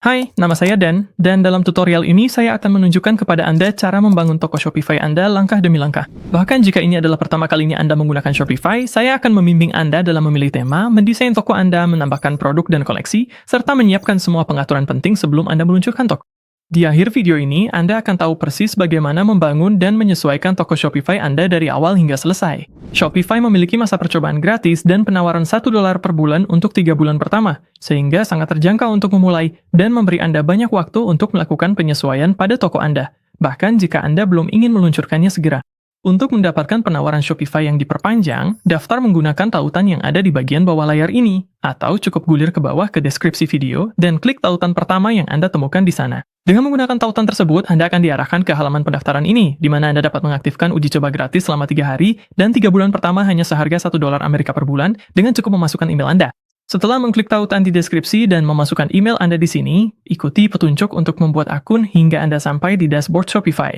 Hai, nama saya Dan dalam tutorial ini saya akan menunjukkan kepada Anda cara membangun toko Shopify Anda langkah demi langkah. Bahkan jika ini adalah pertama kalinya Anda menggunakan Shopify, saya akan membimbing Anda dalam memilih tema, mendesain toko Anda, menambahkan produk dan koleksi, serta menyiapkan semua pengaturan penting sebelum Anda meluncurkan toko. Di akhir video ini, Anda akan tahu persis bagaimana membangun dan menyesuaikan toko Shopify Anda dari awal hingga selesai. Shopify memiliki masa percobaan gratis dan penawaran $1 per bulan untuk 3 bulan pertama, sehingga sangat terjangkau untuk memulai dan memberi Anda banyak waktu untuk melakukan penyesuaian pada toko Anda, bahkan jika Anda belum ingin meluncurkannya segera. Untuk mendapatkan penawaran Shopify yang diperpanjang, daftar menggunakan tautan yang ada di bagian bawah layar ini, atau cukup gulir ke bawah ke deskripsi video dan klik tautan pertama yang Anda temukan di sana. Dengan menggunakan tautan tersebut, Anda akan diarahkan ke halaman pendaftaran ini, di mana Anda dapat mengaktifkan uji coba gratis selama 3 hari, dan 3 bulan pertama hanya seharga $1 Amerika per bulan, dengan cukup memasukkan email Anda. Setelah mengklik tautan di deskripsi dan memasukkan email Anda di sini, ikuti petunjuk untuk membuat akun hingga Anda sampai di dashboard Shopify.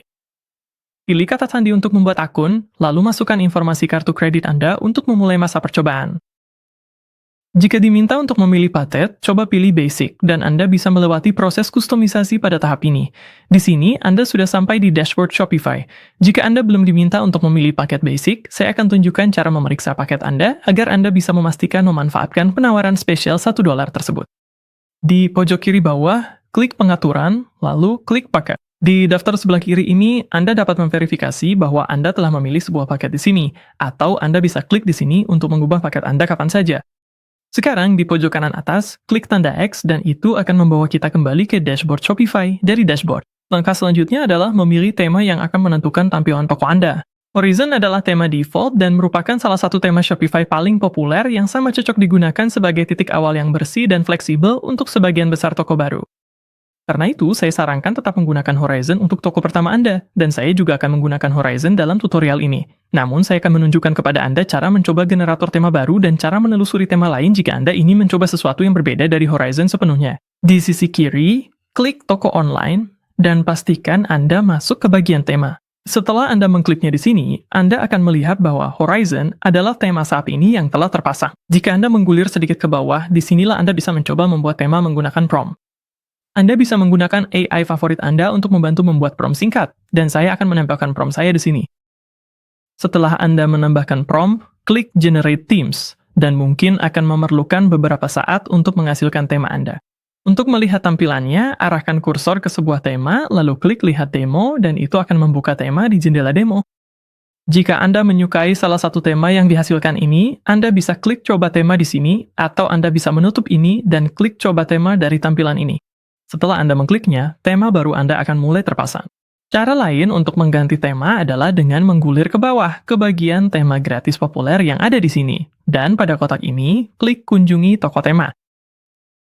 Pilih kata sandi untuk membuat akun, lalu masukkan informasi kartu kredit Anda untuk memulai masa percobaan. Jika diminta untuk memilih paket, coba pilih Basic, dan Anda bisa melewati proses kustomisasi pada tahap ini. Di sini, Anda sudah sampai di dashboard Shopify. Jika Anda belum diminta untuk memilih paket Basic, saya akan tunjukkan cara memeriksa paket Anda agar Anda bisa memastikan memanfaatkan penawaran spesial $1 tersebut. Di pojok kiri bawah, klik Pengaturan, lalu klik Paket. Di daftar sebelah kiri ini, Anda dapat memverifikasi bahwa Anda telah memilih sebuah paket di sini, atau Anda bisa klik di sini untuk mengubah paket Anda kapan saja. Sekarang, di pojok kanan atas, klik tanda X dan itu akan membawa kita kembali ke dashboard Shopify dari dashboard. Langkah selanjutnya adalah memilih tema yang akan menentukan tampilan toko Anda. Horizon adalah tema default dan merupakan salah satu tema Shopify paling populer yang sama cocok digunakan sebagai titik awal yang bersih dan fleksibel untuk sebagian besar toko baru. Karena itu, saya sarankan tetap menggunakan Horizon untuk toko pertama Anda, dan saya juga akan menggunakan Horizon dalam tutorial ini. Namun, saya akan menunjukkan kepada Anda cara mencoba generator tema baru dan cara menelusuri tema lain jika Anda ingin mencoba sesuatu yang berbeda dari Horizon sepenuhnya. Di sisi kiri, klik toko online, dan pastikan Anda masuk ke bagian tema. Setelah Anda mengkliknya di sini, Anda akan melihat bahwa Horizon adalah tema saat ini yang telah terpasang. Jika Anda menggulir sedikit ke bawah, disinilah Anda bisa mencoba membuat tema menggunakan prompt. Anda bisa menggunakan AI favorit Anda untuk membantu membuat prompt singkat, dan saya akan menambahkan prompt saya di sini. Setelah Anda menambahkan prompt, klik Generate Themes, dan mungkin akan memerlukan beberapa saat untuk menghasilkan tema Anda. Untuk melihat tampilannya, arahkan kursor ke sebuah tema, lalu klik Lihat Demo, dan itu akan membuka tema di jendela demo. Jika Anda menyukai salah satu tema yang dihasilkan ini, Anda bisa klik Coba Tema di sini, atau Anda bisa menutup ini dan klik Coba Tema dari tampilan ini. Setelah Anda mengkliknya, tema baru Anda akan mulai terpasang. Cara lain untuk mengganti tema adalah dengan menggulir ke bawah ke bagian tema gratis populer yang ada di sini. Dan pada kotak ini, klik Kunjungi Toko Tema.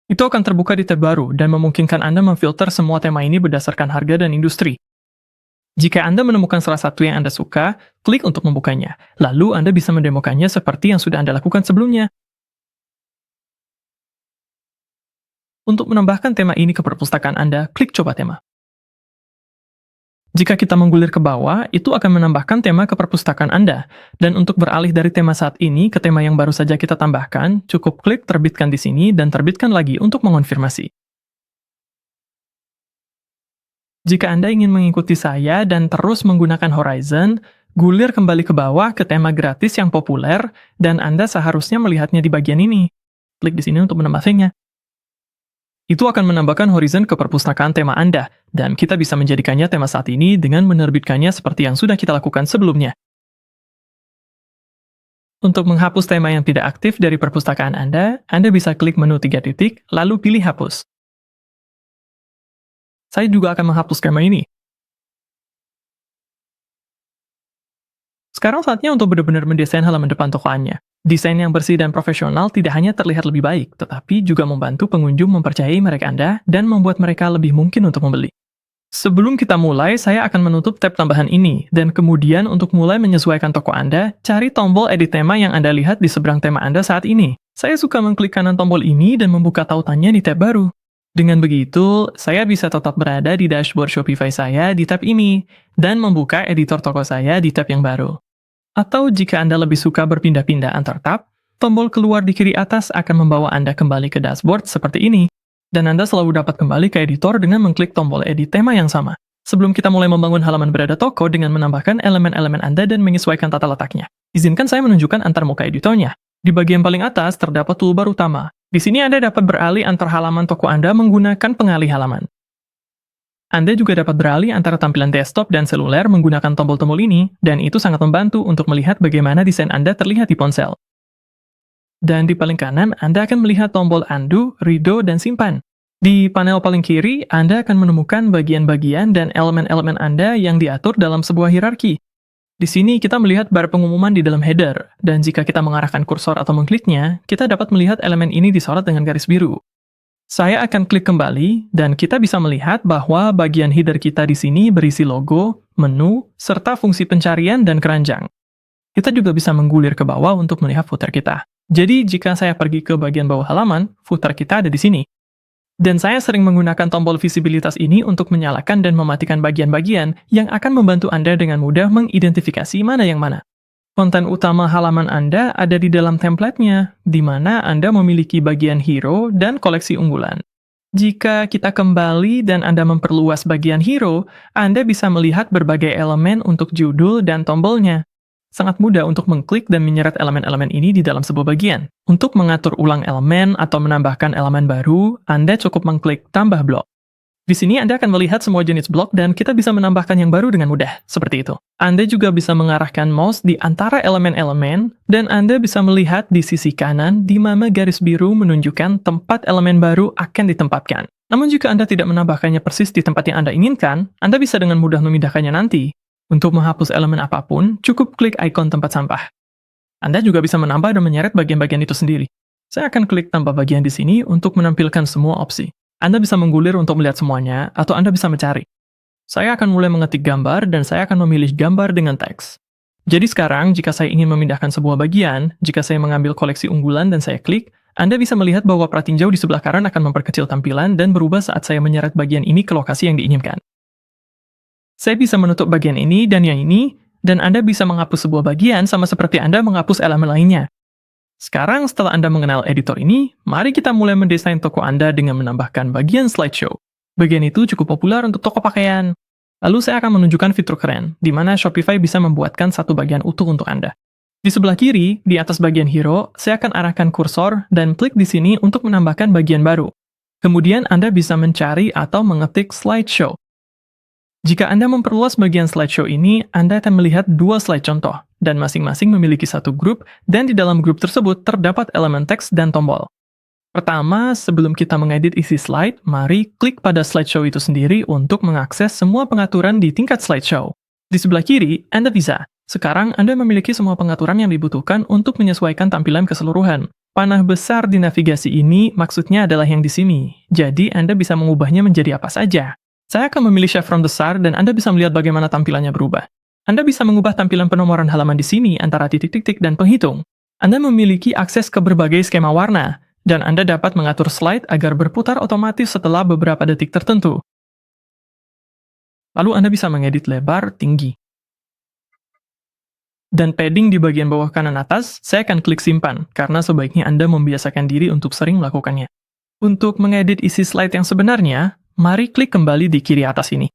Itu akan terbuka di tab baru dan memungkinkan Anda memfilter semua tema ini berdasarkan harga dan industri. Jika Anda menemukan salah satu yang Anda suka, klik untuk membukanya. Lalu Anda bisa mendemokannya seperti yang sudah Anda lakukan sebelumnya. Untuk menambahkan tema ini ke perpustakaan Anda, klik Coba Tema. Jika kita menggulir ke bawah, itu akan menambahkan tema ke perpustakaan Anda. Dan untuk beralih dari tema saat ini ke tema yang baru saja kita tambahkan, cukup klik Terbitkan di sini dan terbitkan lagi untuk mengonfirmasi. Jika Anda ingin mengikuti saya dan terus menggunakan Horizon, gulir kembali ke bawah ke tema gratis yang populer, dan Anda seharusnya melihatnya di bagian ini. Klik di sini untuk menambahkannya. Itu akan menambahkan Horizon ke perpustakaan tema Anda, dan kita bisa menjadikannya tema saat ini dengan menerbitkannya seperti yang sudah kita lakukan sebelumnya. Untuk menghapus tema yang tidak aktif dari perpustakaan Anda bisa klik menu 3 titik, lalu pilih Hapus. Saya juga akan menghapus tema ini. Sekarang saatnya untuk benar-benar mendesain halaman depan toko Anda. Desain yang bersih dan profesional tidak hanya terlihat lebih baik, tetapi juga membantu pengunjung mempercayai merek Anda dan membuat mereka lebih mungkin untuk membeli. Sebelum kita mulai, saya akan menutup tab tambahan ini, dan kemudian untuk mulai menyesuaikan toko Anda, cari tombol edit tema yang Anda lihat di seberang tema Anda saat ini. Saya suka mengklik kanan tombol ini dan membuka tautannya di tab baru. Dengan begitu, saya bisa tetap berada di dashboard Shopify saya di tab ini, dan membuka editor toko saya di tab yang baru. Atau jika Anda lebih suka berpindah-pindah antar tab, tombol keluar di kiri atas akan membawa Anda kembali ke dashboard seperti ini. Dan Anda selalu dapat kembali ke editor dengan mengklik tombol edit tema yang sama. Sebelum kita mulai membangun halaman berada toko dengan menambahkan elemen-elemen Anda dan menyesuaikan tata letaknya, izinkan saya menunjukkan antar muka editornya. Di bagian paling atas terdapat toolbar utama. Di sini Anda dapat beralih antar halaman toko Anda menggunakan pengalih halaman. Anda juga dapat beralih antara tampilan desktop dan seluler menggunakan tombol-tombol ini, dan itu sangat membantu untuk melihat bagaimana desain Anda terlihat di ponsel. Dan di paling kanan, Anda akan melihat tombol undo, redo, dan simpan. Di panel paling kiri, Anda akan menemukan bagian-bagian dan elemen-elemen Anda yang diatur dalam sebuah hierarki. Di sini kita melihat bar pengumuman di dalam header, dan jika kita mengarahkan kursor atau mengkliknya, kita dapat melihat elemen ini disorot dengan garis biru. Saya akan klik kembali, dan kita bisa melihat bahwa bagian header kita di sini berisi logo, menu, serta fungsi pencarian dan keranjang. Kita juga bisa menggulir ke bawah untuk melihat footer kita. Jadi, jika saya pergi ke bagian bawah halaman, footer kita ada di sini. Dan saya sering menggunakan tombol visibilitas ini untuk menyalakan dan mematikan bagian-bagian yang akan membantu Anda dengan mudah mengidentifikasi mana yang mana. Konten utama halaman Anda ada di dalam template-nya, di mana Anda memiliki bagian hero dan koleksi unggulan. Jika kita kembali dan Anda memperluas bagian hero, Anda bisa melihat berbagai elemen untuk judul dan tombolnya. Sangat mudah untuk mengklik dan menyeret elemen-elemen ini di dalam sebuah bagian. Untuk mengatur ulang elemen atau menambahkan elemen baru, Anda cukup mengklik tambah blok. Di sini Anda akan melihat semua jenis blok dan kita bisa menambahkan yang baru dengan mudah, seperti itu. Anda juga bisa mengarahkan mouse di antara elemen-elemen, dan Anda bisa melihat di sisi kanan di mana garis biru menunjukkan tempat elemen baru akan ditempatkan. Namun jika Anda tidak menambahkannya persis di tempat yang Anda inginkan, Anda bisa dengan mudah memindahkannya nanti. Untuk menghapus elemen apapun, cukup klik ikon tempat sampah. Anda juga bisa menambah dan menyeret bagian-bagian itu sendiri. Saya akan klik tambah bagian di sini untuk menampilkan semua opsi. Anda bisa menggulir untuk melihat semuanya, atau Anda bisa mencari. Saya akan mulai mengetik gambar, dan saya akan memilih gambar dengan teks. Jadi sekarang, jika saya ingin memindahkan sebuah bagian, jika saya mengambil koleksi unggulan dan saya klik, Anda bisa melihat bahwa pratinjau di sebelah kanan akan memperkecil tampilan dan berubah saat saya menyeret bagian ini ke lokasi yang diinginkan. Saya bisa menutup bagian ini dan yang ini, dan Anda bisa menghapus sebuah bagian sama seperti Anda menghapus elemen lainnya. Sekarang, setelah Anda mengenal editor ini, mari kita mulai mendesain toko Anda dengan menambahkan bagian slideshow. Bagian itu cukup populer untuk toko pakaian. Lalu saya akan menunjukkan fitur keren, di mana Shopify bisa membuatkan satu bagian utuh untuk Anda. Di sebelah kiri, di atas bagian hero, saya akan arahkan kursor dan klik di sini untuk menambahkan bagian baru. Kemudian Anda bisa mencari atau mengetik slideshow. Jika Anda memperluas bagian slideshow ini, Anda akan melihat dua slide contoh, dan masing-masing memiliki satu grup, dan di dalam grup tersebut terdapat elemen teks dan tombol. Pertama, sebelum kita mengedit isi slide, mari klik pada slideshow itu sendiri untuk mengakses semua pengaturan di tingkat slideshow. Di sebelah kiri, Anda bisa. Sekarang Anda memiliki semua pengaturan yang dibutuhkan untuk menyesuaikan tampilan keseluruhan. Panah besar di navigasi ini maksudnya adalah yang di sini, jadi Anda bisa mengubahnya menjadi apa saja. Saya akan memilih chevron besar dan Anda bisa melihat bagaimana tampilannya berubah. Anda bisa mengubah tampilan penomoran halaman di sini antara titik-titik dan penghitung. Anda memiliki akses ke berbagai skema warna, dan Anda dapat mengatur slide agar berputar otomatis setelah beberapa detik tertentu. Lalu Anda bisa mengedit lebar, tinggi. Dan padding di bagian bawah kanan atas, saya akan klik simpan, karena sebaiknya Anda membiasakan diri untuk sering melakukannya. Untuk mengedit isi slide yang sebenarnya, mari klik kembali di kiri atas ini.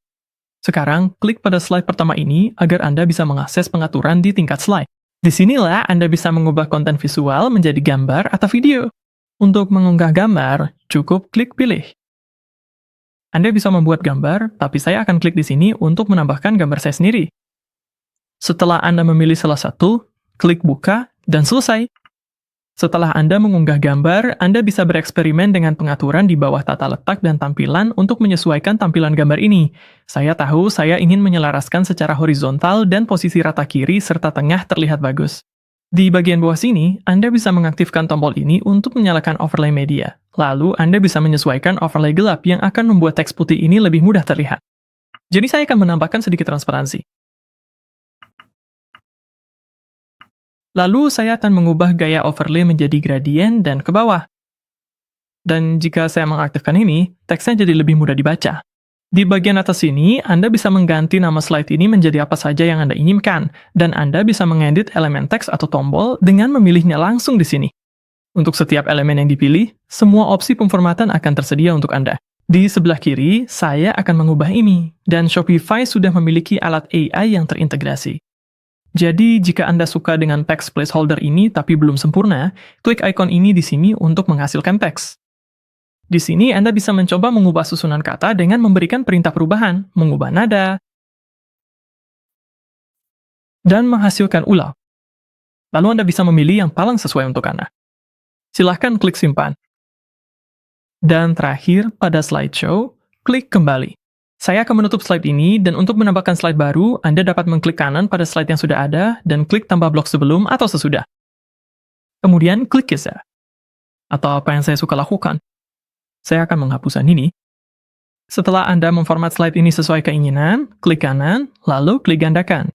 Sekarang, klik pada slide pertama ini agar Anda bisa mengakses pengaturan di tingkat slide. Disinilah Anda bisa mengubah konten visual menjadi gambar atau video. Untuk mengunggah gambar, cukup klik pilih. Anda bisa membuat gambar, tapi saya akan klik di sini untuk menambahkan gambar saya sendiri. Setelah Anda memilih salah satu, klik buka, dan selesai. Setelah Anda mengunggah gambar, Anda bisa bereksperimen dengan pengaturan di bawah tata letak dan tampilan untuk menyesuaikan tampilan gambar ini. Saya tahu saya ingin menyelaraskan secara horizontal dan posisi rata kiri serta tengah terlihat bagus. Di bagian bawah sini, Anda bisa mengaktifkan tombol ini untuk menyalakan overlay media. Lalu, Anda bisa menyesuaikan overlay gelap yang akan membuat teks putih ini lebih mudah terlihat. Jadi saya akan menambahkan sedikit transparansi. Lalu saya akan mengubah gaya overlay menjadi gradien dan ke bawah. Dan jika saya mengaktifkan ini, teksnya jadi lebih mudah dibaca. Di bagian atas sini, Anda bisa mengganti nama slide ini menjadi apa saja yang Anda inginkan, dan Anda bisa mengedit elemen teks atau tombol dengan memilihnya langsung di sini. Untuk setiap elemen yang dipilih, semua opsi pemformatan akan tersedia untuk Anda. Di sebelah kiri, saya akan mengubah ini, dan Shopify sudah memiliki alat AI yang terintegrasi. Jadi, jika Anda suka dengan text placeholder ini tapi belum sempurna, klik icon ini di sini untuk menghasilkan teks. Di sini Anda bisa mencoba mengubah susunan kata dengan memberikan perintah perubahan, mengubah nada, dan menghasilkan ulang. Lalu Anda bisa memilih yang paling sesuai untuk Anda. Silahkan klik simpan. Dan terakhir, pada slideshow, klik kembali. Saya akan menutup slide ini, dan untuk menambahkan slide baru, Anda dapat mengklik kanan pada slide yang sudah ada, dan klik tambah blok sebelum atau sesudah. Kemudian klik geser. Atau apa yang saya suka lakukan. Saya akan menghapuskan ini. Setelah Anda memformat slide ini sesuai keinginan, klik kanan, lalu klik gandakan.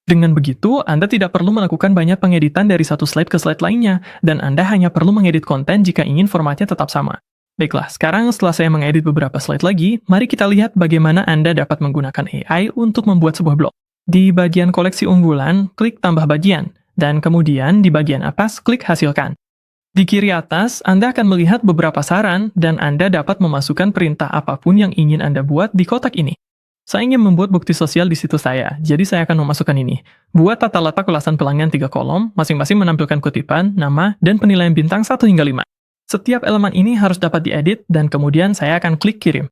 Dengan begitu, Anda tidak perlu melakukan banyak pengeditan dari satu slide ke slide lainnya, dan Anda hanya perlu mengedit konten jika ingin formatnya tetap sama. Baiklah, sekarang setelah saya mengedit beberapa slide lagi, mari kita lihat bagaimana Anda dapat menggunakan AI untuk membuat sebuah blog. Di bagian koleksi unggulan, klik tambah bagian, dan kemudian di bagian atas, klik hasilkan. Di kiri atas, Anda akan melihat beberapa saran, dan Anda dapat memasukkan perintah apapun yang ingin Anda buat di kotak ini. Saya ingin membuat bukti sosial di situs saya, jadi saya akan memasukkan ini. Buat tata letak ulasan pelanggan 3 kolom, masing-masing menampilkan kutipan, nama, dan penilaian bintang 1 hingga 5. Setiap elemen ini harus dapat diedit, dan kemudian saya akan klik kirim.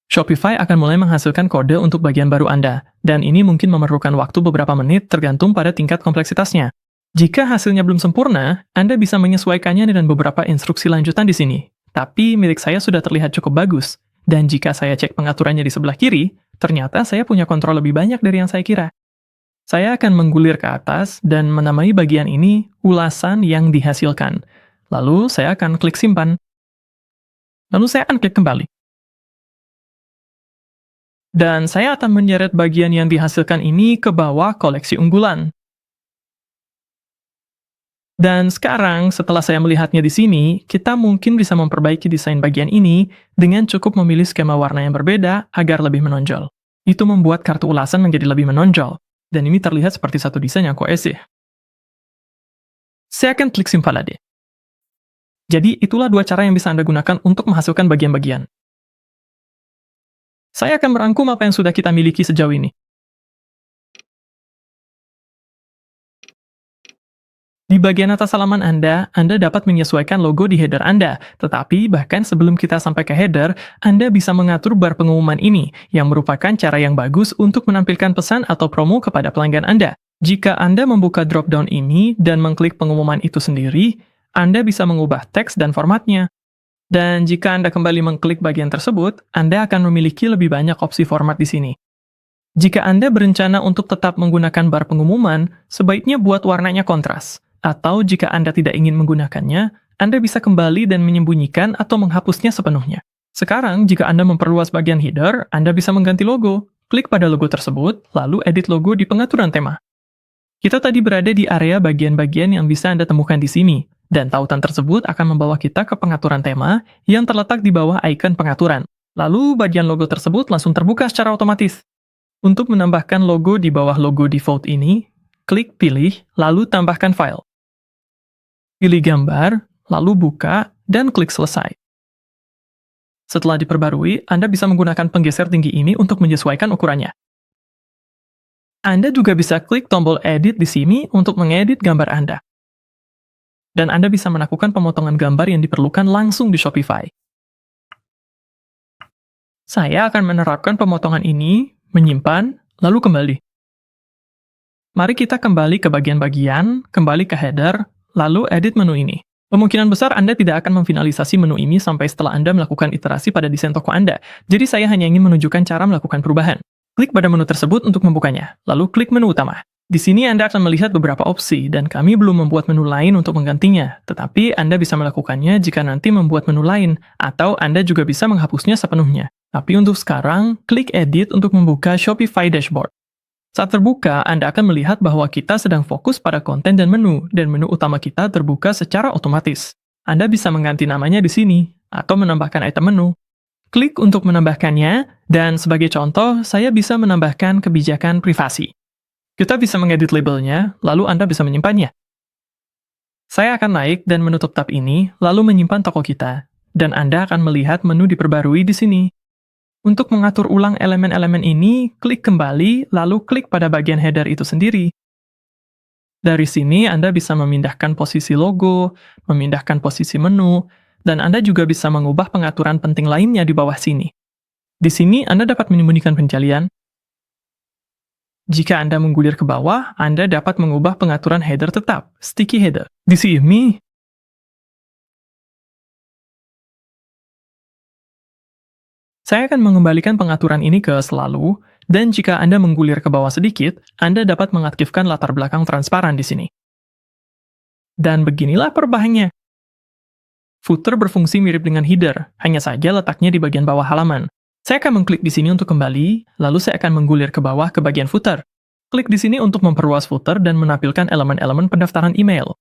Shopify akan mulai menghasilkan kode untuk bagian baru Anda, dan ini mungkin memerlukan waktu beberapa menit tergantung pada tingkat kompleksitasnya. Jika hasilnya belum sempurna, Anda bisa menyesuaikannya dengan beberapa instruksi lanjutan di sini. Tapi milik saya sudah terlihat cukup bagus. Dan jika saya cek pengaturannya di sebelah kiri, ternyata saya punya kontrol lebih banyak dari yang saya kira. Saya akan menggulir ke atas dan menamai bagian ini ulasan yang dihasilkan. Lalu saya akan klik simpan. Lalu saya akan klik kembali. Dan saya akan menyeret bagian yang dihasilkan ini ke bawah koleksi unggulan. Dan sekarang, setelah saya melihatnya di sini, kita mungkin bisa memperbaiki desain bagian ini dengan cukup memilih skema warna yang berbeda agar lebih menonjol. Itu membuat kartu ulasan menjadi lebih menonjol, dan ini terlihat seperti satu desain yang kohesif. Saya akan klik simpan lagi. Jadi, itulah dua cara yang bisa Anda gunakan untuk menghasilkan bagian-bagian. Saya akan merangkum apa yang sudah kita miliki sejauh ini. Di bagian atas halaman Anda dapat menyesuaikan logo di header Anda, tetapi bahkan sebelum kita sampai ke header, Anda bisa mengatur bar pengumuman ini, yang merupakan cara yang bagus untuk menampilkan pesan atau promo kepada pelanggan Anda. Jika Anda membuka drop-down ini dan mengklik pengumuman itu sendiri, Anda bisa mengubah teks dan formatnya. Dan jika Anda kembali mengklik bagian tersebut, Anda akan memiliki lebih banyak opsi format di sini. Jika Anda berencana untuk tetap menggunakan bar pengumuman, sebaiknya buat warnanya kontras. Atau jika Anda tidak ingin menggunakannya, Anda bisa kembali dan menyembunyikan atau menghapusnya sepenuhnya. Sekarang, jika Anda memperluas bagian header, Anda bisa mengganti logo. Klik pada logo tersebut, lalu edit logo di pengaturan tema. Kita tadi berada di area bagian-bagian yang bisa Anda temukan di sini, dan tautan tersebut akan membawa kita ke pengaturan tema yang terletak di bawah icon pengaturan. Lalu, bagian logo tersebut langsung terbuka secara otomatis. Untuk menambahkan logo di bawah logo default ini, klik pilih, lalu tambahkan file. Pilih gambar, lalu buka, dan klik selesai. Setelah diperbarui, Anda bisa menggunakan penggeser tinggi ini untuk menyesuaikan ukurannya. Anda juga bisa klik tombol edit di sini untuk mengedit gambar Anda. Dan Anda bisa melakukan pemotongan gambar yang diperlukan langsung di Shopify. Saya akan menerapkan pemotongan ini, menyimpan, lalu kembali. Mari kita kembali ke bagian-bagian, kembali ke header, lalu edit menu ini. Kemungkinan besar Anda tidak akan memfinalisasi menu ini sampai setelah Anda melakukan iterasi pada desain toko Anda, jadi saya hanya ingin menunjukkan cara melakukan perubahan. Klik pada menu tersebut untuk membukanya, lalu klik menu utama. Di sini Anda akan melihat beberapa opsi, dan kami belum membuat menu lain untuk menggantinya, tetapi Anda bisa melakukannya jika nanti membuat menu lain, atau Anda juga bisa menghapusnya sepenuhnya. Tapi untuk sekarang, klik Edit untuk membuka Shopify Dashboard. Saat terbuka, Anda akan melihat bahwa kita sedang fokus pada konten dan menu utama kita terbuka secara otomatis. Anda bisa mengganti namanya di sini, atau menambahkan item menu. Klik untuk menambahkannya, dan sebagai contoh, saya bisa menambahkan kebijakan privasi. Kita bisa mengedit labelnya, lalu Anda bisa menyimpannya. Saya akan naik dan menutup tab ini, lalu menyimpan toko kita. Dan Anda akan melihat menu diperbarui di sini. Untuk mengatur ulang elemen-elemen ini, klik kembali, lalu klik pada bagian header itu sendiri. Dari sini, Anda bisa memindahkan posisi logo, memindahkan posisi menu, dan Anda juga bisa mengubah pengaturan penting lainnya di bawah sini. Di sini, Anda dapat menyembunyikan pencarian. Jika Anda menggulir ke bawah, Anda dapat mengubah pengaturan header tetap, sticky header. Di sini, saya akan mengembalikan pengaturan ini ke selalu, dan jika Anda menggulir ke bawah sedikit, Anda dapat mengaktifkan latar belakang transparan di sini. Dan beginilah perubahannya. Footer berfungsi mirip dengan header, hanya saja letaknya di bagian bawah halaman. Saya akan mengklik di sini untuk kembali, lalu saya akan menggulir ke bawah ke bagian footer. Klik di sini untuk memperluas footer dan menampilkan elemen-elemen pendaftaran email.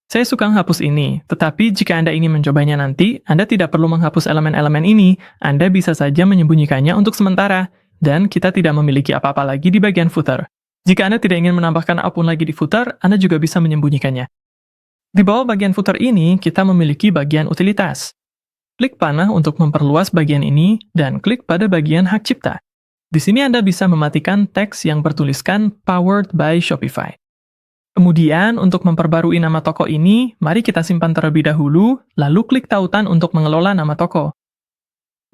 Saya suka menghapus ini, tetapi jika Anda ingin mencobanya nanti, Anda tidak perlu menghapus elemen-elemen ini, Anda bisa saja menyembunyikannya untuk sementara, dan kita tidak memiliki apa-apa lagi di bagian footer. Jika Anda tidak ingin menambahkan apapun lagi di footer, Anda juga bisa menyembunyikannya. Di bawah bagian footer ini, kita memiliki bagian utilitas. Klik panah untuk memperluas bagian ini, dan klik pada bagian hak cipta. Di sini Anda bisa mematikan teks yang bertuliskan Powered by Shopify. Kemudian, untuk memperbarui nama toko ini, mari kita simpan terlebih dahulu, lalu klik tautan untuk mengelola nama toko.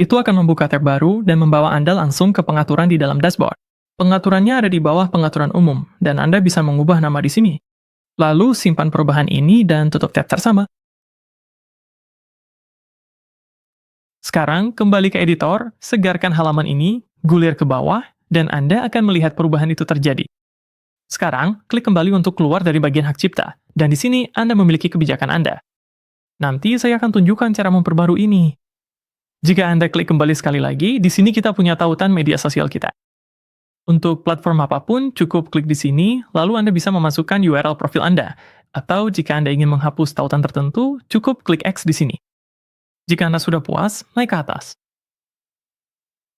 Itu akan membuka tab baru dan membawa Anda langsung ke pengaturan di dalam dashboard. Pengaturannya ada di bawah pengaturan umum, dan Anda bisa mengubah nama di sini. Lalu, simpan perubahan ini dan tutup tab bersama. Sekarang, kembali ke editor, segarkan halaman ini, gulir ke bawah, dan Anda akan melihat perubahan itu terjadi. Sekarang, klik kembali untuk keluar dari bagian hak cipta, dan di sini Anda memiliki kebijakan Anda. Nanti saya akan tunjukkan cara memperbarui ini. Jika Anda klik kembali sekali lagi, di sini kita punya tautan media sosial kita. Untuk platform apapun, cukup klik di sini, lalu Anda bisa memasukkan URL profil Anda. Atau jika Anda ingin menghapus tautan tertentu, cukup klik X di sini. Jika Anda sudah puas, naik ke atas.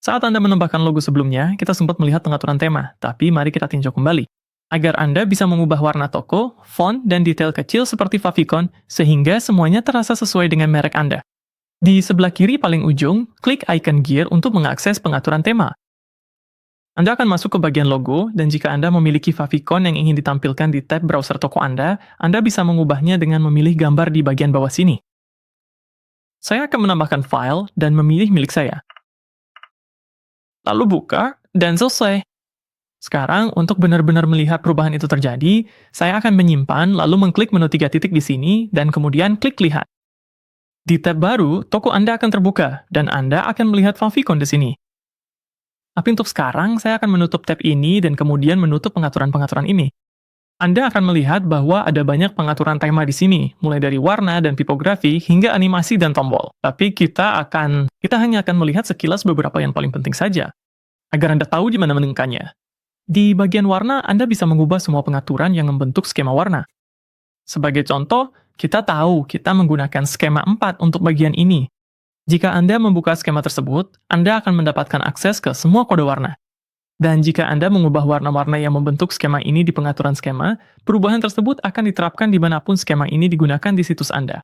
Saat Anda menambahkan logo sebelumnya, kita sempat melihat pengaturan tema, tapi mari kita tinjau kembali. Agar Anda bisa mengubah warna toko, font, dan detail kecil seperti favicon, sehingga semuanya terasa sesuai dengan merek Anda. Di sebelah kiri paling ujung, klik icon gear untuk mengakses pengaturan tema. Anda akan masuk ke bagian logo, dan jika Anda memiliki favicon yang ingin ditampilkan di tab browser toko Anda bisa mengubahnya dengan memilih gambar di bagian bawah sini. Saya akan menambahkan file dan memilih milik saya. Lalu buka, dan selesai. Sekarang, untuk benar-benar melihat perubahan itu terjadi, saya akan menyimpan, lalu mengklik menu 3 titik di sini, dan kemudian klik lihat. Di tab baru, toko Anda akan terbuka, dan Anda akan melihat favicon di sini. Tapi untuk sekarang, saya akan menutup tab ini, dan kemudian menutup pengaturan-pengaturan ini. Anda akan melihat bahwa ada banyak pengaturan tema di sini, mulai dari warna dan tipografi hingga animasi dan tombol. Tapi kita hanya akan melihat sekilas beberapa yang paling penting saja, agar Anda tahu di mana menemukannya. Di bagian warna, Anda bisa mengubah semua pengaturan yang membentuk skema warna. Sebagai contoh, kita tahu kita menggunakan skema 4 untuk bagian ini. Jika Anda membuka skema tersebut, Anda akan mendapatkan akses ke semua kode warna. Dan jika Anda mengubah warna-warna yang membentuk skema ini di pengaturan skema, perubahan tersebut akan diterapkan dimanapun skema ini digunakan di situs Anda.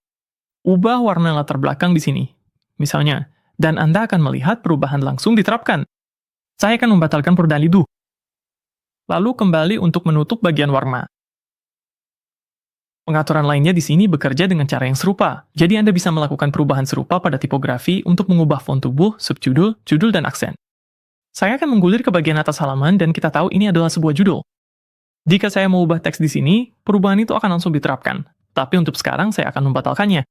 Ubah warna latar belakang di sini, misalnya, dan Anda akan melihat perubahan langsung diterapkan. Saya akan membatalkan perubahan itu. Lalu kembali untuk menutup bagian warna. Pengaturan lainnya di sini bekerja dengan cara yang serupa, jadi Anda bisa melakukan perubahan serupa pada tipografi untuk mengubah font tubuh, subjudul, judul, dan aksen. Saya akan menggulir ke bagian atas halaman dan kita tahu ini adalah sebuah judul. Jika saya mau ubah teks di sini, perubahan itu akan langsung diterapkan. Tapi untuk sekarang saya akan membatalkannya.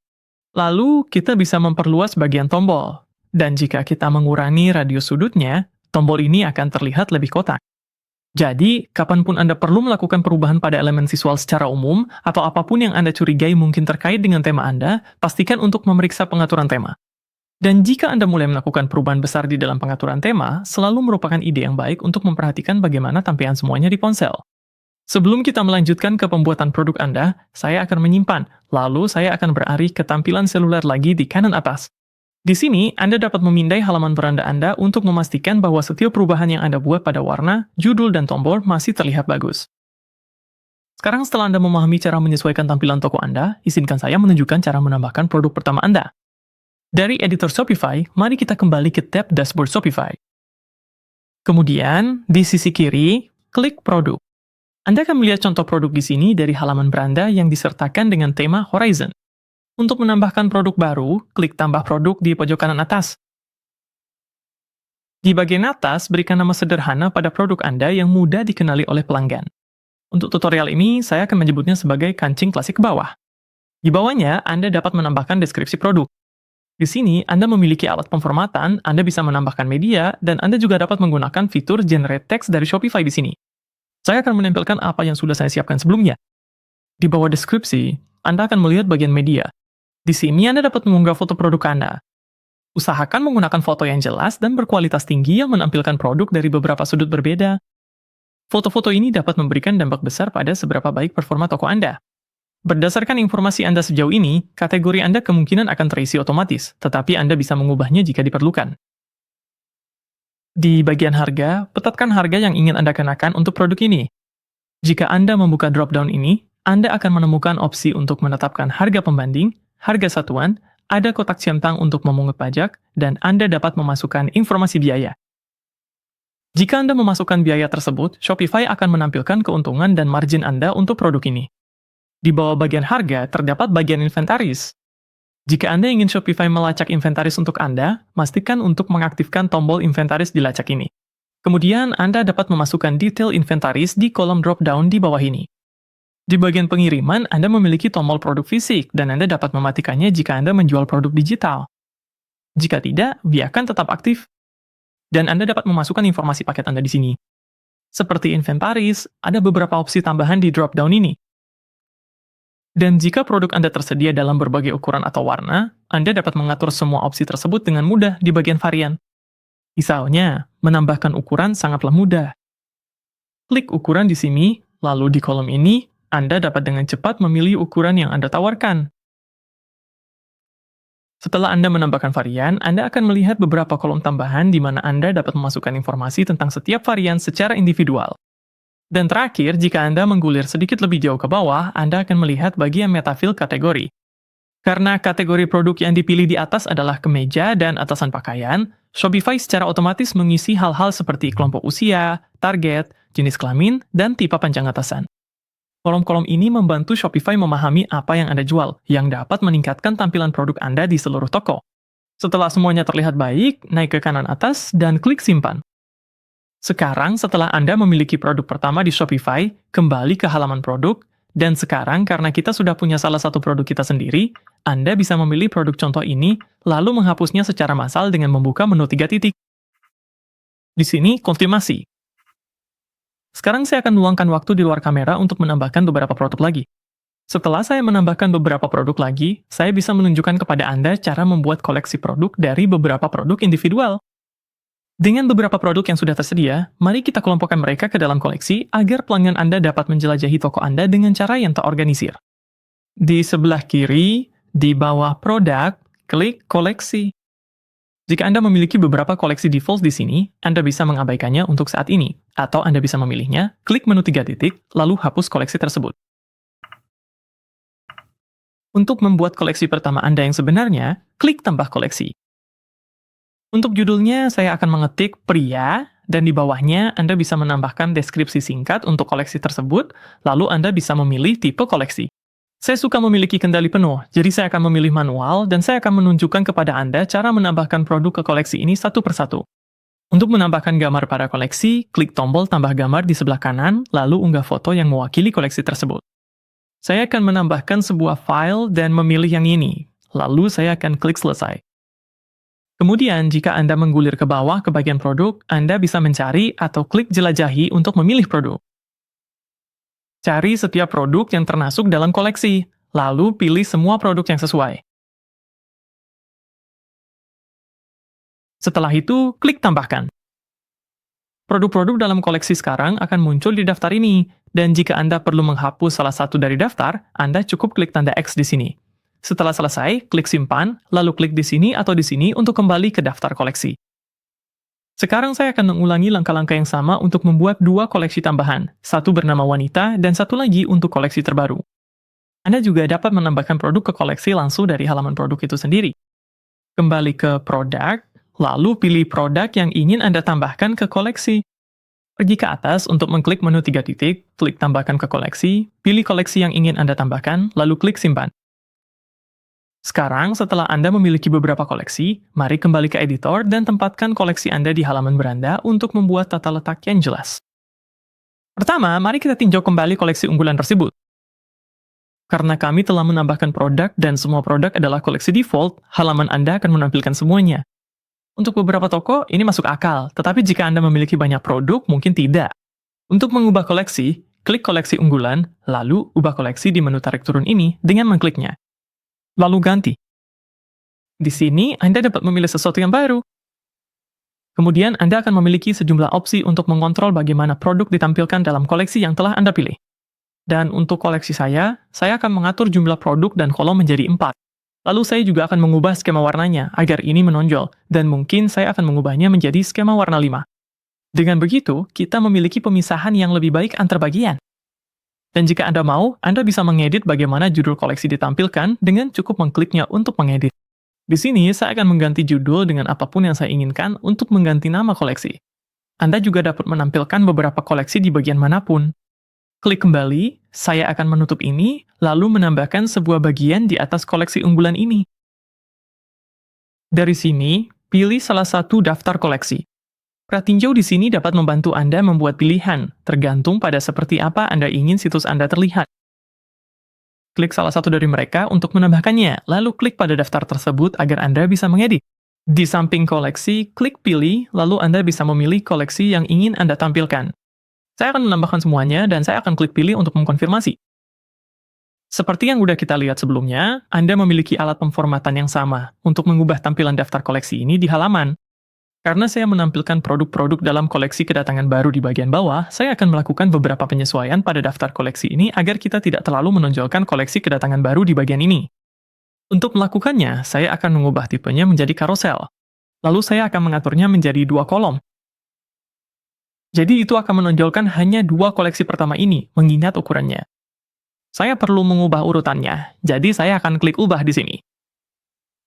Lalu kita bisa memperluas bagian tombol. Dan jika kita mengurangi radius sudutnya, tombol ini akan terlihat lebih kotak. Jadi, kapanpun Anda perlu melakukan perubahan pada elemen visual secara umum, atau apapun yang Anda curigai mungkin terkait dengan tema Anda, pastikan untuk memeriksa pengaturan tema. Dan jika Anda mulai melakukan perubahan besar di dalam pengaturan tema, selalu merupakan ide yang baik untuk memperhatikan bagaimana tampilan semuanya di ponsel. Sebelum kita melanjutkan ke pembuatan produk Anda, saya akan menyimpan, lalu saya akan beralih ke tampilan seluler lagi di kanan atas. Di sini, Anda dapat memindai halaman beranda Anda untuk memastikan bahwa setiap perubahan yang Anda buat pada warna, judul, dan tombol masih terlihat bagus. Sekarang setelah Anda memahami cara menyesuaikan tampilan toko Anda, izinkan saya menunjukkan cara menambahkan produk pertama Anda. Dari editor Shopify, mari kita kembali ke tab Dashboard Shopify. Kemudian, di sisi kiri, klik Produk. Anda akan melihat contoh produk di sini dari halaman beranda yang disertakan dengan tema Horizon. Untuk menambahkan produk baru, klik Tambah Produk di pojok kanan atas. Di bagian atas, berikan nama sederhana pada produk Anda yang mudah dikenali oleh pelanggan. Untuk tutorial ini, saya akan menyebutnya sebagai kancing klasik ke bawah. Di bawahnya, Anda dapat menambahkan deskripsi produk. Di sini, Anda memiliki alat pemformatan, Anda bisa menambahkan media, dan Anda juga dapat menggunakan fitur Generate Text dari Shopify di sini. Saya akan menempelkan apa yang sudah saya siapkan sebelumnya. Di bawah deskripsi, Anda akan melihat bagian media. Di sini, Anda dapat mengunggah foto produk Anda. Usahakan menggunakan foto yang jelas dan berkualitas tinggi yang menampilkan produk dari beberapa sudut berbeda. Foto-foto ini dapat memberikan dampak besar pada seberapa baik performa toko Anda. Berdasarkan informasi Anda sejauh ini, kategori Anda kemungkinan akan terisi otomatis, tetapi Anda bisa mengubahnya jika diperlukan. Di bagian harga, petatkan harga yang ingin Anda kenakan untuk produk ini. Jika Anda membuka drop-down ini, Anda akan menemukan opsi untuk menetapkan harga pembanding, harga satuan, ada kotak centang untuk memungut pajak, dan Anda dapat memasukkan informasi biaya. Jika Anda memasukkan biaya tersebut, Shopify akan menampilkan keuntungan dan margin Anda untuk produk ini. Di bawah bagian harga, terdapat bagian inventaris. Jika Anda ingin Shopify melacak inventaris untuk Anda, pastikan untuk mengaktifkan tombol inventaris di lacak ini. Kemudian, Anda dapat memasukkan detail inventaris di kolom drop-down di bawah ini. Di bagian pengiriman, Anda memiliki tombol produk fisik, dan Anda dapat mematikannya jika Anda menjual produk digital. Jika tidak, biarkan tetap aktif. Dan Anda dapat memasukkan informasi paket Anda di sini. Seperti inventaris, ada beberapa opsi tambahan di drop-down ini. Dan jika produk Anda tersedia dalam berbagai ukuran atau warna, Anda dapat mengatur semua opsi tersebut dengan mudah di bagian varian. Misalnya, menambahkan ukuran sangatlah mudah. Klik ukuran di sini, lalu di kolom ini, Anda dapat dengan cepat memilih ukuran yang Anda tawarkan. Setelah Anda menambahkan varian, Anda akan melihat beberapa kolom tambahan di mana Anda dapat memasukkan informasi tentang setiap varian secara individual. Dan terakhir, jika Anda menggulir sedikit lebih jauh ke bawah, Anda akan melihat bagian metafill kategori. Karena kategori produk yang dipilih di atas adalah kemeja dan atasan pakaian, Shopify secara otomatis mengisi hal-hal seperti kelompok usia, target, jenis kelamin, dan tipe panjang atasan. Kolom-kolom ini membantu Shopify memahami apa yang Anda jual, yang dapat meningkatkan tampilan produk Anda di seluruh toko. Setelah semuanya terlihat baik, naik ke kanan atas dan klik simpan. Sekarang, setelah Anda memiliki produk pertama di Shopify, kembali ke halaman produk, dan sekarang karena kita sudah punya salah satu produk kita sendiri, Anda bisa memilih produk contoh ini, lalu menghapusnya secara massal dengan membuka menu 3 titik. Di sini, konfirmasi. Sekarang saya akan meluangkan waktu di luar kamera untuk menambahkan beberapa produk lagi. Setelah saya menambahkan beberapa produk lagi, saya bisa menunjukkan kepada Anda cara membuat koleksi produk dari beberapa produk individual. Dengan beberapa produk yang sudah tersedia, mari kita kelompokkan mereka ke dalam koleksi agar pelanggan Anda dapat menjelajahi toko Anda dengan cara yang terorganisir. Di sebelah kiri, di bawah produk, klik koleksi. Jika Anda memiliki beberapa koleksi default di sini, Anda bisa mengabaikannya untuk saat ini, atau Anda bisa memilihnya, klik menu 3 titik, lalu hapus koleksi tersebut. Untuk membuat koleksi pertama Anda yang sebenarnya, klik tambah koleksi. Untuk judulnya, saya akan mengetik pria, dan di bawahnya Anda bisa menambahkan deskripsi singkat untuk koleksi tersebut, lalu Anda bisa memilih tipe koleksi. Saya suka memiliki kendali penuh, jadi saya akan memilih manual, dan saya akan menunjukkan kepada Anda cara menambahkan produk ke koleksi ini satu persatu. Untuk menambahkan gambar pada koleksi, klik tombol tambah gambar di sebelah kanan, lalu unggah foto yang mewakili koleksi tersebut. Saya akan menambahkan sebuah file dan memilih yang ini, lalu saya akan klik selesai. Kemudian, jika Anda menggulir ke bawah ke bagian produk, Anda bisa mencari atau klik jelajahi untuk memilih produk. Cari setiap produk yang termasuk dalam koleksi, lalu pilih semua produk yang sesuai. Setelah itu, klik tambahkan. Produk-produk dalam koleksi sekarang akan muncul di daftar ini, dan jika Anda perlu menghapus salah satu dari daftar, Anda cukup klik tanda X di sini. Setelah selesai, klik simpan, lalu klik di sini atau di sini untuk kembali ke daftar koleksi. Sekarang saya akan mengulangi langkah-langkah yang sama untuk membuat dua koleksi tambahan, satu bernama wanita dan satu lagi untuk koleksi terbaru. Anda juga dapat menambahkan produk ke koleksi langsung dari halaman produk itu sendiri. Kembali ke produk, lalu pilih produk yang ingin Anda tambahkan ke koleksi. Pergi ke atas untuk mengklik menu 3 titik, klik tambahkan ke koleksi, pilih koleksi yang ingin Anda tambahkan, lalu klik simpan. Sekarang, setelah Anda memiliki beberapa koleksi, mari kembali ke editor dan tempatkan koleksi Anda di halaman beranda untuk membuat tata letak yang jelas. Pertama, mari kita tinjau kembali koleksi unggulan tersebut. Karena kami telah menambahkan produk dan semua produk adalah koleksi default, halaman Anda akan menampilkan semuanya. Untuk beberapa toko, ini masuk akal, tetapi jika Anda memiliki banyak produk, mungkin tidak. Untuk mengubah koleksi, klik koleksi unggulan, lalu ubah koleksi di menu tarik turun ini dengan mengkliknya. Lalu ganti. Di sini, Anda dapat memilih sesuatu yang baru. Kemudian, Anda akan memiliki sejumlah opsi untuk mengontrol bagaimana produk ditampilkan dalam koleksi yang telah Anda pilih. Dan untuk koleksi saya akan mengatur jumlah produk dan kolom menjadi 4. Lalu saya juga akan mengubah skema warnanya agar ini menonjol, dan mungkin saya akan mengubahnya menjadi skema warna 5. Dengan begitu, kita memiliki pemisahan yang lebih baik antar bagian. Dan jika Anda mau, Anda bisa mengedit bagaimana judul koleksi ditampilkan dengan cukup mengkliknya untuk mengedit. Di sini, saya akan mengganti judul dengan apapun yang saya inginkan untuk mengganti nama koleksi. Anda juga dapat menampilkan beberapa koleksi di bagian manapun. Klik kembali, saya akan menutup ini, lalu menambahkan sebuah bagian di atas koleksi unggulan ini. Dari sini, pilih salah satu daftar koleksi. Pratinjau di sini dapat membantu Anda membuat pilihan, tergantung pada seperti apa Anda ingin situs Anda terlihat. Klik salah satu dari mereka untuk menambahkannya, lalu klik pada daftar tersebut agar Anda bisa mengedit. Di samping koleksi, klik pilih, lalu Anda bisa memilih koleksi yang ingin Anda tampilkan. Saya akan menambahkan semuanya, dan saya akan klik pilih untuk mengkonfirmasi. Seperti yang udah kita lihat sebelumnya, Anda memiliki alat pemformatan yang sama untuk mengubah tampilan daftar koleksi ini di halaman. Karena saya menampilkan produk-produk dalam koleksi kedatangan baru di bagian bawah, saya akan melakukan beberapa penyesuaian pada daftar koleksi ini agar kita tidak terlalu menonjolkan koleksi kedatangan baru di bagian ini. Untuk melakukannya, saya akan mengubah tipenya menjadi karosel. Lalu saya akan mengaturnya menjadi 2 kolom. Jadi itu akan menonjolkan hanya 2 koleksi pertama ini, mengingat ukurannya. Saya perlu mengubah urutannya, jadi saya akan klik ubah di sini.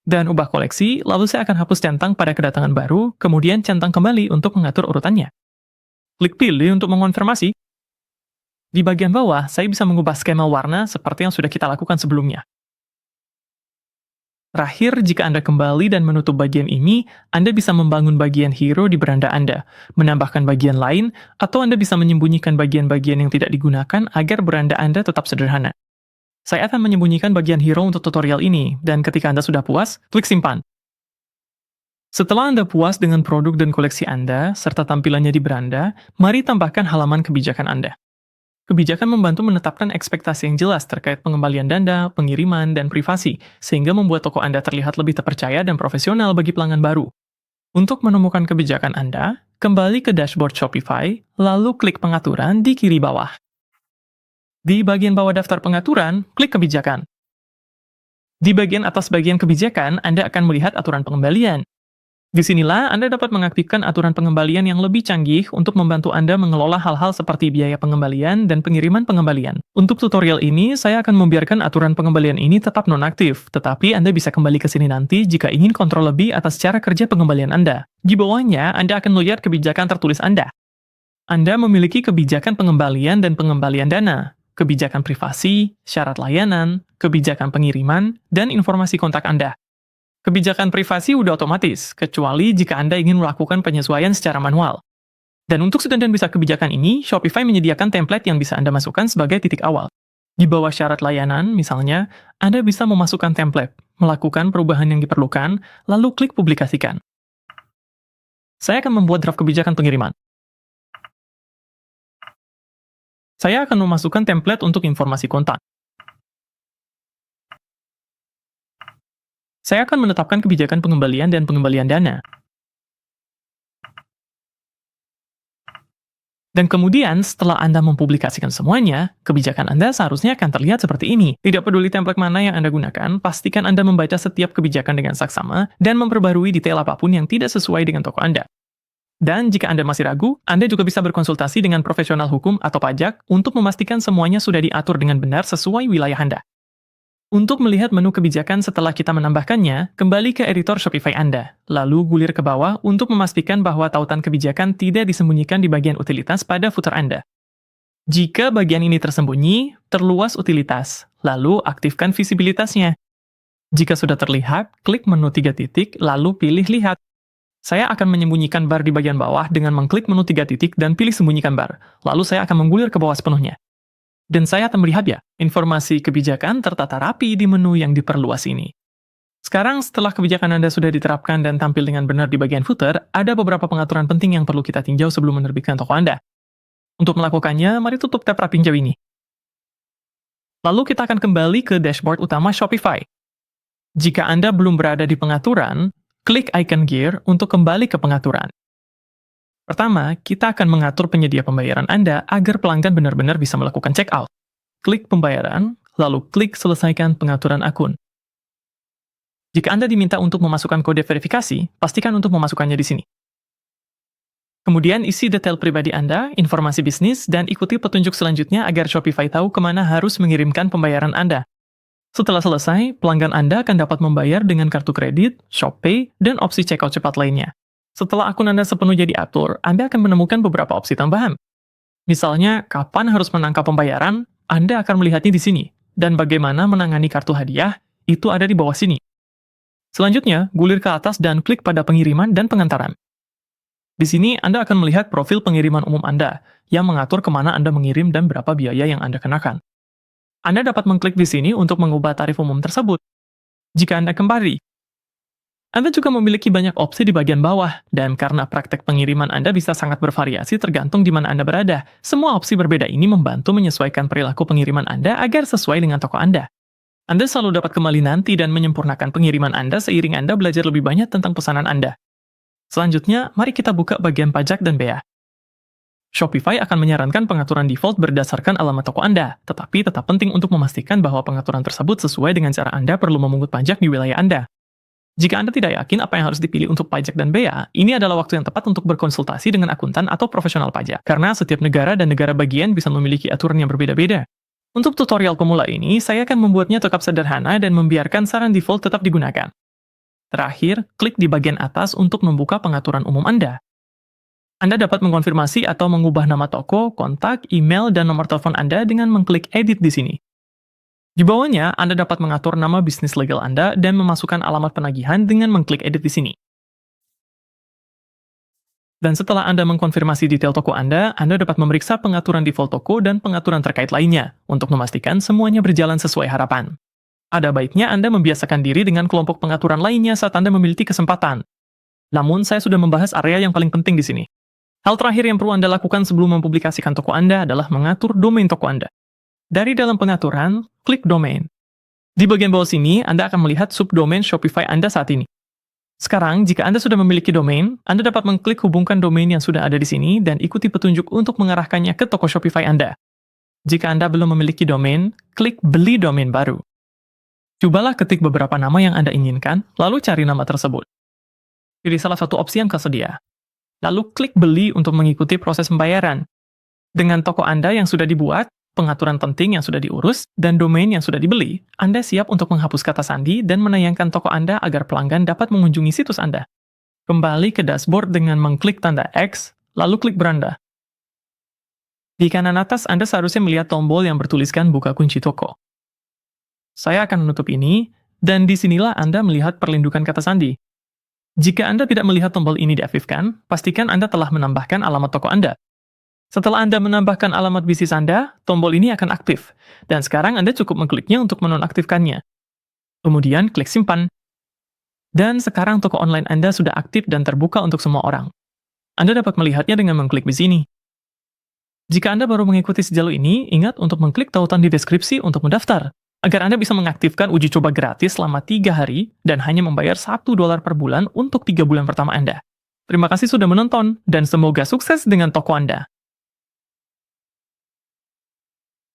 Dan ubah koleksi, lalu saya akan hapus centang pada kedatangan baru, kemudian centang kembali untuk mengatur urutannya. Klik pilih untuk mengonfirmasi. Di bagian bawah, saya bisa mengubah skema warna seperti yang sudah kita lakukan sebelumnya. Terakhir, jika Anda kembali dan menutup bagian ini, Anda bisa membangun bagian hero di beranda Anda, menambahkan bagian lain, atau Anda bisa menyembunyikan bagian-bagian yang tidak digunakan agar beranda Anda tetap sederhana. Saya akan menyembunyikan bagian hero untuk tutorial ini, dan ketika Anda sudah puas, klik simpan. Setelah Anda puas dengan produk dan koleksi Anda, serta tampilannya di beranda, mari tambahkan halaman kebijakan Anda. Kebijakan membantu menetapkan ekspektasi yang jelas terkait pengembalian denda, pengiriman, dan privasi, sehingga membuat toko Anda terlihat lebih terpercaya dan profesional bagi pelanggan baru. Untuk menemukan kebijakan Anda, kembali ke dashboard Shopify, lalu klik pengaturan di kiri bawah. Di bagian bawah daftar pengaturan, klik kebijakan. Di bagian atas bagian kebijakan, Anda akan melihat aturan pengembalian. Disinilah Anda dapat mengaktifkan aturan pengembalian yang lebih canggih untuk membantu Anda mengelola hal-hal seperti biaya pengembalian dan pengiriman pengembalian. Untuk tutorial ini, saya akan membiarkan aturan pengembalian ini tetap nonaktif, tetapi Anda bisa kembali ke sini nanti jika ingin kontrol lebih atas cara kerja pengembalian Anda. Di bawahnya, Anda akan melihat kebijakan tertulis Anda. Anda memiliki kebijakan pengembalian dan pengembalian dana, kebijakan privasi, syarat layanan, kebijakan pengiriman, dan informasi kontak Anda. Kebijakan privasi udah otomatis, kecuali jika Anda ingin melakukan penyesuaian secara manual. Dan untuk sedandan bisa kebijakan ini, Shopify menyediakan template yang bisa Anda masukkan sebagai titik awal. Di bawah syarat layanan, misalnya, Anda bisa memasukkan template, melakukan perubahan yang diperlukan, lalu klik publikasikan. Saya akan membuat draft kebijakan pengiriman. Saya akan memasukkan template untuk informasi kontak. Saya akan menetapkan kebijakan pengembalian dan pengembalian dana. Dan kemudian, setelah Anda mempublikasikan semuanya, kebijakan Anda seharusnya akan terlihat seperti ini. Tidak peduli template mana yang Anda gunakan, pastikan Anda membaca setiap kebijakan dengan saksama dan memperbarui detail apapun yang tidak sesuai dengan toko Anda. Dan jika Anda masih ragu, Anda juga bisa berkonsultasi dengan profesional hukum atau pajak untuk memastikan semuanya sudah diatur dengan benar sesuai wilayah Anda. Untuk melihat menu kebijakan setelah kita menambahkannya, kembali ke editor Shopify Anda, lalu gulir ke bawah untuk memastikan bahwa tautan kebijakan tidak disembunyikan di bagian utilitas pada footer Anda. Jika bagian ini tersembunyi, terluas utilitas, lalu aktifkan visibilitasnya. Jika sudah terlihat, klik menu 3 titik, lalu pilih Lihat. Saya akan menyembunyikan bar di bagian bawah dengan mengklik menu 3 titik dan pilih Sembunyikan bar, lalu saya akan menggulir ke bawah sepenuhnya. Dan saya akan melihat ya, informasi kebijakan tertata rapi di menu yang diperluas ini. Sekarang setelah kebijakan Anda sudah diterapkan dan tampil dengan benar di bagian footer, ada beberapa pengaturan penting yang perlu kita tinjau sebelum menerbitkan toko Anda. Untuk melakukannya, mari tutup tab rapi hijau ini. Lalu kita akan kembali ke dashboard utama Shopify. Jika Anda belum berada di pengaturan, klik icon gear untuk kembali ke pengaturan. Pertama, kita akan mengatur penyedia pembayaran Anda agar pelanggan benar-benar bisa melakukan checkout. Klik pembayaran, lalu klik selesaikan pengaturan akun. Jika Anda diminta untuk memasukkan kode verifikasi, pastikan untuk memasukkannya di sini. Kemudian isi detail pribadi Anda, informasi bisnis, dan ikuti petunjuk selanjutnya agar Shopify tahu kemana harus mengirimkan pembayaran Anda. Setelah selesai, pelanggan Anda akan dapat membayar dengan kartu kredit, ShopPay, dan opsi checkout cepat lainnya. Setelah akun Anda sepenuhnya diatur, Anda akan menemukan beberapa opsi tambahan. Misalnya, kapan harus menangkap pembayaran, Anda akan melihatnya di sini. Dan bagaimana menangani kartu hadiah, itu ada di bawah sini. Selanjutnya, gulir ke atas dan klik pada pengiriman dan pengantaran. Di sini, Anda akan melihat profil pengiriman umum Anda, yang mengatur kemana Anda mengirim dan berapa biaya yang Anda kenakan. Anda dapat mengklik di sini untuk mengubah tarif umum tersebut. Jika Anda kembali, Anda juga memiliki banyak opsi di bagian bawah, dan karena praktek pengiriman Anda bisa sangat bervariasi tergantung di mana Anda berada, semua opsi berbeda ini membantu menyesuaikan perilaku pengiriman Anda agar sesuai dengan toko Anda. Anda selalu dapat kembali nanti dan menyempurnakan pengiriman Anda seiring Anda belajar lebih banyak tentang pesanan Anda. Selanjutnya, mari kita buka bagian pajak dan bea. Shopify akan menyarankan pengaturan default berdasarkan alamat toko Anda, tetapi tetap penting untuk memastikan bahwa pengaturan tersebut sesuai dengan cara Anda perlu memungut pajak di wilayah Anda. Jika Anda tidak yakin apa yang harus dipilih untuk pajak dan bea, ini adalah waktu yang tepat untuk berkonsultasi dengan akuntan atau profesional pajak, karena setiap negara dan negara bagian bisa memiliki aturan yang berbeda-beda. Untuk tutorial pemula ini, saya akan membuatnya tetap sederhana dan membiarkan saran default tetap digunakan. Terakhir, klik di bagian atas untuk membuka pengaturan umum Anda. Anda dapat mengkonfirmasi atau mengubah nama toko, kontak, email, dan nomor telepon Anda dengan mengklik Edit di sini. Di bawahnya, Anda dapat mengatur nama bisnis legal Anda dan memasukkan alamat penagihan dengan mengklik Edit di sini. Dan setelah Anda mengkonfirmasi detail toko Anda dapat memeriksa pengaturan default toko dan pengaturan terkait lainnya untuk memastikan semuanya berjalan sesuai harapan. Ada baiknya Anda membiasakan diri dengan kelompok pengaturan lainnya saat Anda memiliki kesempatan. Namun, saya sudah membahas area yang paling penting di sini. Hal terakhir yang perlu Anda lakukan sebelum mempublikasikan toko Anda adalah mengatur domain toko Anda. Dari dalam pengaturan, klik domain. Di bagian bawah sini, Anda akan melihat subdomain Shopify Anda saat ini. Sekarang, jika Anda sudah memiliki domain, Anda dapat mengklik hubungkan domain yang sudah ada di sini dan ikuti petunjuk untuk mengarahkannya ke toko Shopify Anda. Jika Anda belum memiliki domain, klik beli domain baru. Cobalah ketik beberapa nama yang Anda inginkan, lalu cari nama tersebut. Pilih salah satu opsi yang tersedia. Lalu klik beli untuk mengikuti proses pembayaran. Dengan toko Anda yang sudah dibuat, pengaturan penting yang sudah diurus, dan domain yang sudah dibeli, Anda siap untuk menghapus kata sandi dan menayangkan toko Anda agar pelanggan dapat mengunjungi situs Anda. Kembali ke dashboard dengan mengklik tanda X, lalu klik beranda. Di kanan atas Anda seharusnya melihat tombol yang bertuliskan buka kunci toko. Saya akan menutup ini, dan disinilah Anda melihat perlindungan kata sandi. Jika Anda tidak melihat tombol ini diaktifkan, pastikan Anda telah menambahkan alamat toko Anda. Setelah Anda menambahkan alamat bisnis Anda, tombol ini akan aktif, dan sekarang Anda cukup mengkliknya untuk menonaktifkannya. Kemudian klik simpan. Dan sekarang toko online Anda sudah aktif dan terbuka untuk semua orang. Anda dapat melihatnya dengan mengklik di sini. Jika Anda baru mengikuti sejauh ini, ingat untuk mengklik tautan di deskripsi untuk mendaftar, agar Anda bisa mengaktifkan uji coba gratis selama 3 hari dan hanya membayar $1 per bulan untuk 3 bulan pertama Anda. Terima kasih sudah menonton, dan semoga sukses dengan toko Anda.